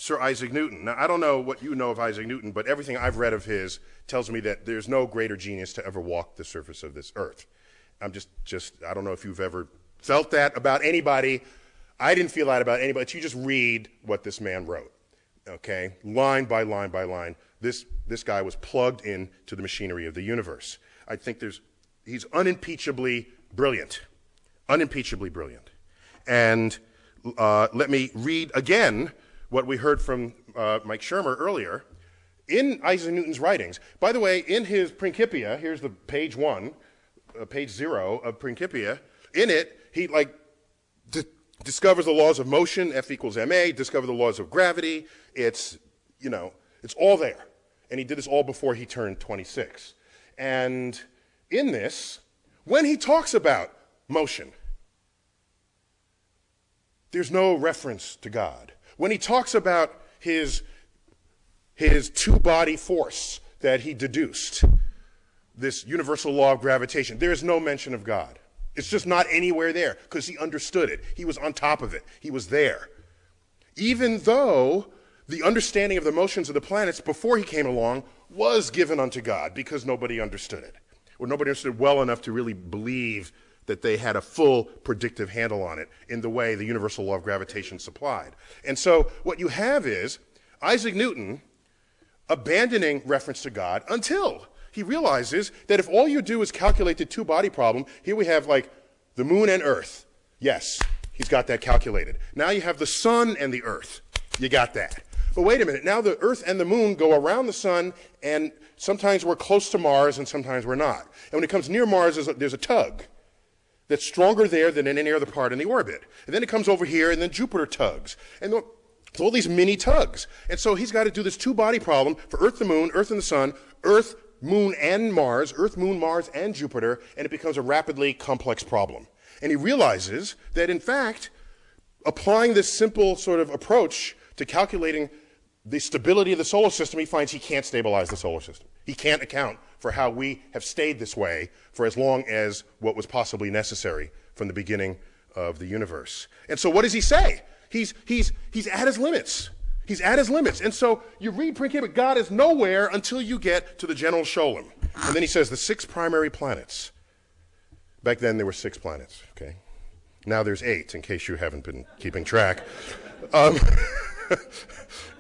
Sir Isaac Newton. Now, I don't know what you know of Isaac Newton, but everything I've read of his tells me that there's no greater genius to ever walk the surface of this earth. I'm I don't know if you've ever felt that about anybody. I didn't feel that about anybody. You just read what this man wrote, okay? Line by line by line. This guy was plugged into the machinery of the universe. I think he's unimpeachably brilliant. Unimpeachably brilliant. And let me read again what we heard from Mike Shermer earlier in Isaac Newton's writings. By the way, in his Principia, here's the page 1, page 0 of Principia. In it, he discovers the laws of motion, F equals ma, discover the laws of gravity. It's all there. And he did this all before he turned 26. And in this, when he talks about motion, there's no reference to God. When he talks about his two-body force that he deduced, this universal law of gravitation, there is no mention of God. It's just not anywhere there because he understood it. He was on top of it. He was there. Even though the understanding of the motions of the planets before he came along was given unto God because nobody understood it, or nobody understood well enough to really believe that they had a full predictive handle on it in the way the universal law of gravitation supplied. And so what you have is Isaac Newton abandoning reference to God until he realizes that if all you do is calculate the two-body problem, here we have like the moon and earth. Yes, he's got that calculated. Now you have the sun and the earth. You got that. But wait a minute, now the earth and the moon go around the sun, and sometimes we're close to Mars and sometimes we're not. And when it comes near Mars, there's a tug that's stronger there than in any other part in the orbit. And then it comes over here, and then Jupiter tugs. And it's all these mini tugs. And so he's got to do this two-body problem for Earth, the moon, Earth and the sun, Earth, moon, and Mars, Earth, moon, Mars, and Jupiter, and it becomes a rapidly complex problem. And he realizes that, in fact, applying this simple sort of approach to calculating the stability of the solar system, he finds he can't stabilize the solar system. He can't account for how we have stayed this way for as long as what was possibly necessary from the beginning of the universe. And so what does he say? He's at his limits. He's at his limits. And so you read Principia, but God is nowhere until you get to the general Sholem. And then he says the 6 primary planets. Back then there were 6 planets, okay? Now there's 8, in case you haven't been keeping track.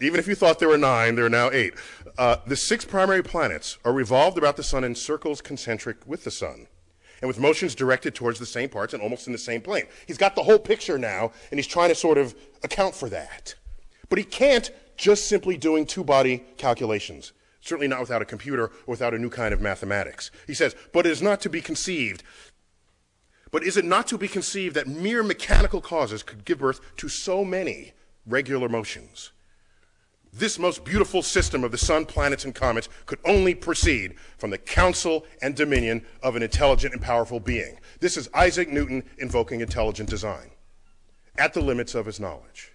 Even if you thought there were 9, there are now 8. The 6 primary planets are revolved about the sun in circles concentric with the sun, and with motions directed towards the same parts and almost in the same plane. He's got the whole picture now, and he's trying to sort of account for that. But he can't just simply doing two-body calculations, certainly not without a computer or without a new kind of mathematics. He says, but it is not to be conceived. But is it not to be conceived that mere mechanical causes could give birth to so many regular motions? This most beautiful system of the sun, planets, and comets could only proceed from the counsel and dominion of an intelligent and powerful being. This is Isaac Newton invoking intelligent design at the limits of his knowledge.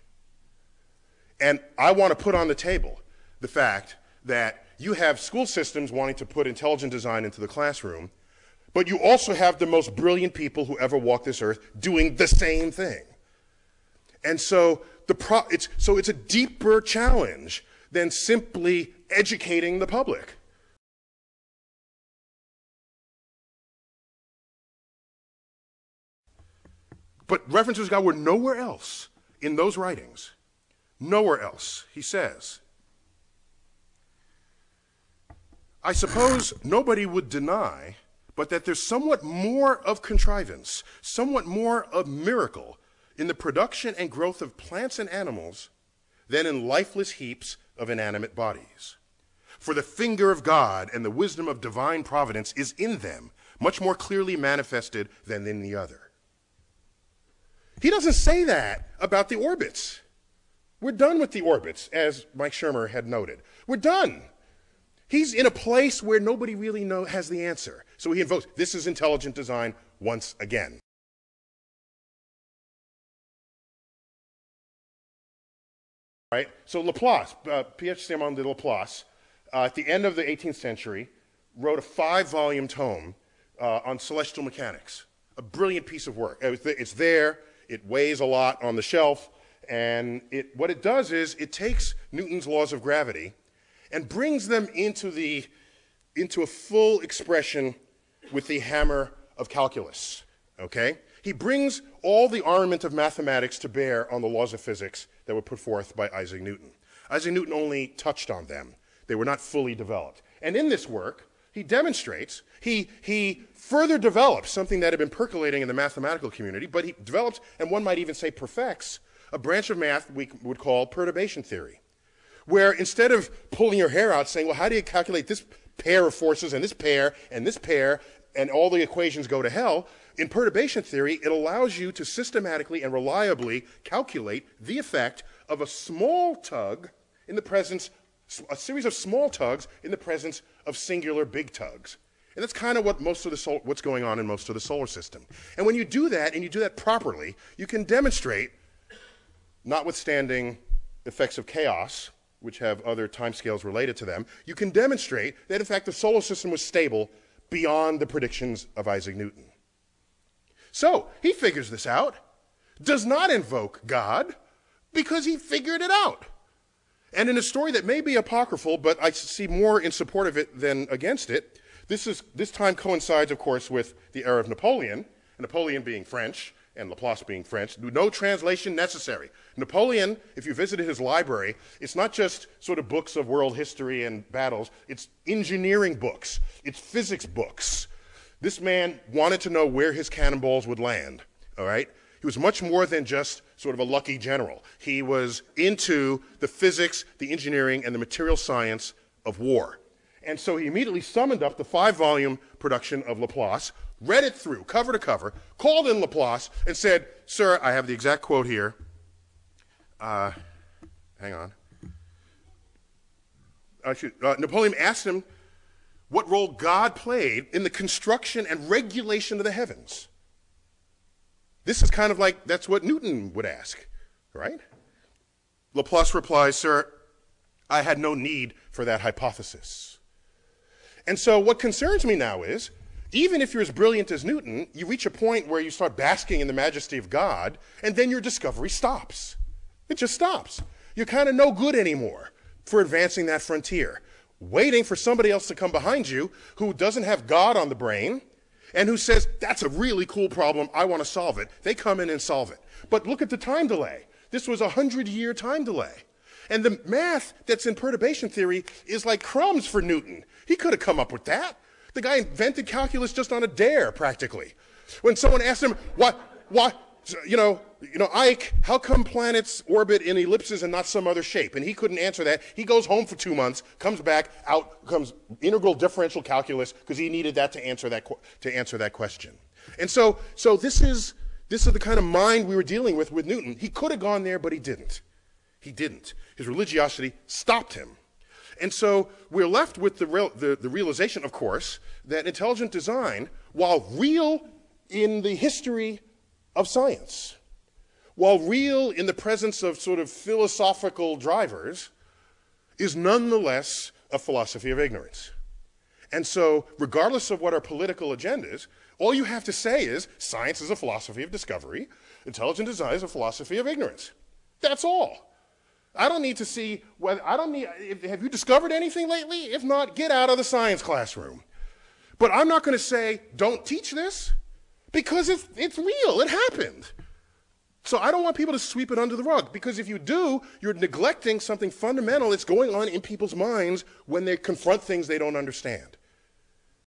And I want to put on the table the fact that you have school systems wanting to put intelligent design into the classroom, but you also have the most brilliant people who ever walked this earth doing the same thing. And so it's a deeper challenge than simply educating the public. But references to God were nowhere else in those writings. Nowhere else. He says, I suppose nobody would deny, but that there's somewhat more of contrivance, somewhat more of miracle in the production and growth of plants and animals than in lifeless heaps of inanimate bodies. For the finger of God and the wisdom of divine providence is in them, much more clearly manifested than in the other. He doesn't say that about the orbits. We're done with the orbits, as Mike Shermer had noted. We're done. He's in a place where nobody really has the answer. So he invokes, this is intelligent design once again. Right? So Laplace, Pierre Simon de Laplace, at the end of the 18th century, wrote a 5-volume tome on celestial mechanics. A brilliant piece of work. It's there, it weighs a lot on the shelf, And what it does is it takes Newton's laws of gravity and brings them into a full expression with the hammer of calculus, okay? He brings all the armament of mathematics to bear on the laws of physics that were put forth by Isaac Newton. Isaac Newton only touched on them. They were not fully developed. And in this work, he demonstrates, he further develops something that had been percolating in the mathematical community, but he develops, and one might even say perfects, a branch of math we would call perturbation theory, where instead of pulling your hair out saying, well, how do you calculate this pair of forces and this pair, and all the equations go to hell, in perturbation theory, it allows you to systematically and reliably calculate the effect of a small tug in the presence, a series of small tugs in the presence of singular big tugs. And that's kind of what's going on in most of the solar system. And when you do that, and you do that properly, you can demonstrate, notwithstanding effects of chaos, which have other timescales related to them, you can demonstrate that, in fact, the solar system was stable beyond the predictions of Isaac Newton. So, he figures this out, does not invoke God, because he figured it out. And in a story that may be apocryphal, but I see more in support of it than against it, this time coincides, of course, with the era of Napoleon, Napoleon being French, and Laplace being French. No translation necessary. Napoleon, if you visited his library, it's not just sort of books of world history and battles, it's engineering books, it's physics books. This man wanted to know where his cannonballs would land, all right? He was much more than just sort of a lucky general. He was into the physics, the engineering, and the material science of war. And so he immediately summoned up the 5-volume production of Laplace, read it through, cover to cover, called in Laplace, and said, sir, I have the exact quote here. Hang on. Napoleon asked him what role God played in the construction and regulation of the heavens. This is kind of like, that's what Newton would ask, right? Laplace replies, sir, I had no need for that hypothesis. And so what concerns me now is, even if you're as brilliant as Newton, you reach a point where you start basking in the majesty of God, and then your discovery stops. It just stops. You're kind of no good anymore for advancing that frontier, waiting for somebody else to come behind you who doesn't have God on the brain, and who says, that's a really cool problem, I want to solve it. They come in and solve it. But look at the time delay. This was a 100-year time delay. And the math that's in perturbation theory is like crumbs for Newton. He could have come up with that. The guy invented calculus just on a dare, practically. When someone asked him, Ike, how come planets orbit in ellipses and not some other shape? And he couldn't answer that. He goes home for 2 months, comes back, out comes integral differential calculus, because he needed that to answer that question. And so this is the kind of mind we were dealing with Newton. He could have gone there, but he didn't. He didn't. His religiosity stopped him. And so we're left with the realization, of course, that intelligent design, while real in the history of science, while real in the presence of sort of philosophical drivers, is nonetheless a philosophy of ignorance. And so, regardless of what our political agenda is, all you have to say is, science is a philosophy of discovery, intelligent design is a philosophy of ignorance. That's all. I don't need to see have you discovered anything lately? If not, get out of the science classroom. But I'm not going to say, don't teach this, because it's real, it happened. So I don't want people to sweep it under the rug, because if you do, you're neglecting something fundamental that's going on in people's minds when they confront things they don't understand.